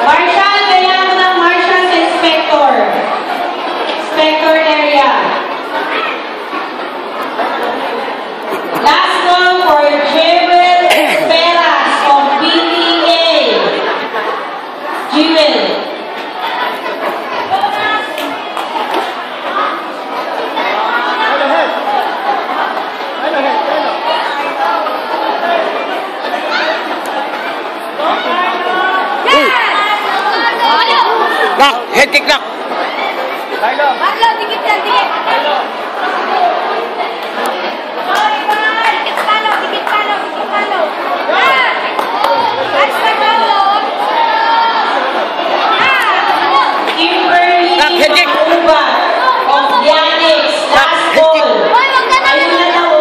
Marshal, kailangan mo ng Marshal sa Inspector. Inspector area. Last call for Jewel Peras of PTA. Jewel. Nak, head kick nak. Marlo, dikit yan, dikit. Dikit palo, dikit palo, dikit palo. Yan! Nice na palo. Kimberly Macuba of Yanix. Last call. Ayun na daw.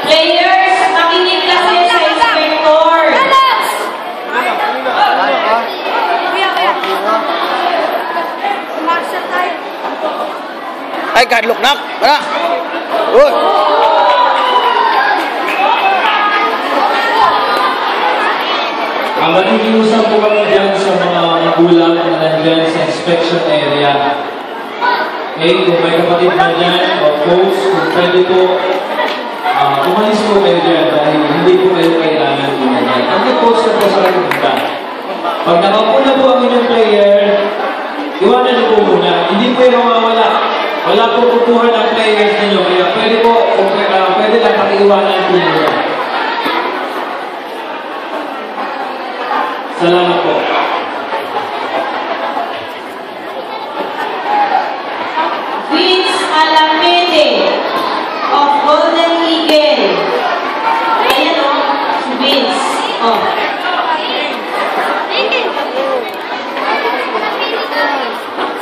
Players, makinig kasi sa Inspector. Ay, kadlok nak. Mana? Uy. Makikiusap po kami dyan sa mga magulang na nandyan sa inspection area. Okay, kung may kapatid na dyan o coach, kung pwede po, umalis po kayo dyan dahil hindi po kayo kailangan umalis. Ang coach na po sa kalimita. Pag nakaupo na po ang inyong player, iwanan niyo po muna. Hindi po yung mawawala. Wala po kukuha ng players ninyo. Kaya pwede po, pwede lang pakiiwanan po muna. Salamat po. Vince Alamede of Golden Eagle. Ayan o, si Vince. Oh.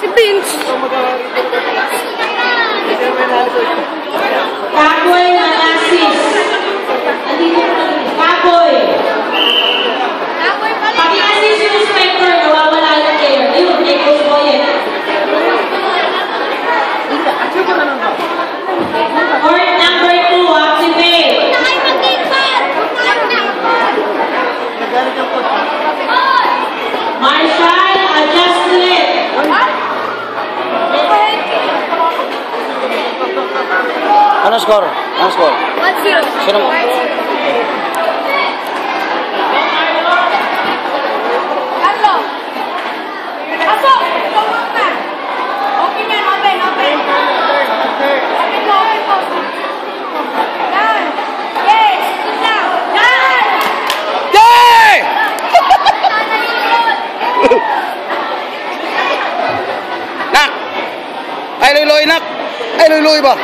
Si Vince. Kapoy Manasis. Andito po. Kapoy. Paki-assist yung Inspector, nawawala yung player. Ayun, may coach po yan. Court number 2, activate. Marshal, adjust to it. Ano score? Ano score? 1-0. Sino? Marlo. Pasok. Tumawag na. Open yan, open, open. Open mo, open mo. Yan. Yes, good lang. Yan. Yay! Nak. Ay luloy nak. Ay luloy ba?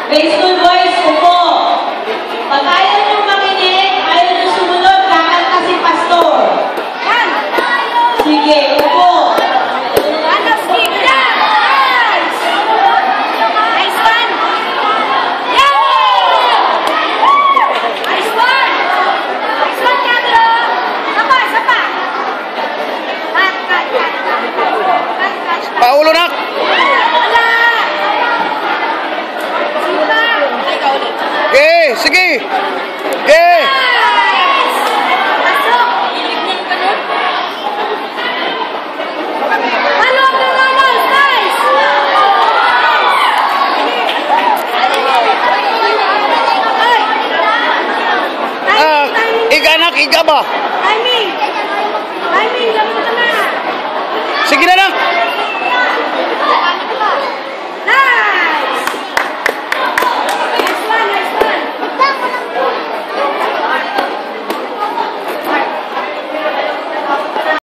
Baseball boys, upo. Pag ayaw niyong makinig, ayaw niyong sumunod, kakanta si Pastor. Yan. Sige, upo. Ano, stick na. Nice. Nice one. Yeah. Nice one. Nice one, Pedro. Sapa, sapa. Cut, cut, cut, cut. Cut, cut, cut. Paulo nak. Wala. Sila. Ay, kaulit. Okay, sige. Okay. Nice. Pasok. Ano ang Ramos? Nice. Iga nak, iga ba? Timing. Timing, lang ka na. Sige na nak. Nice.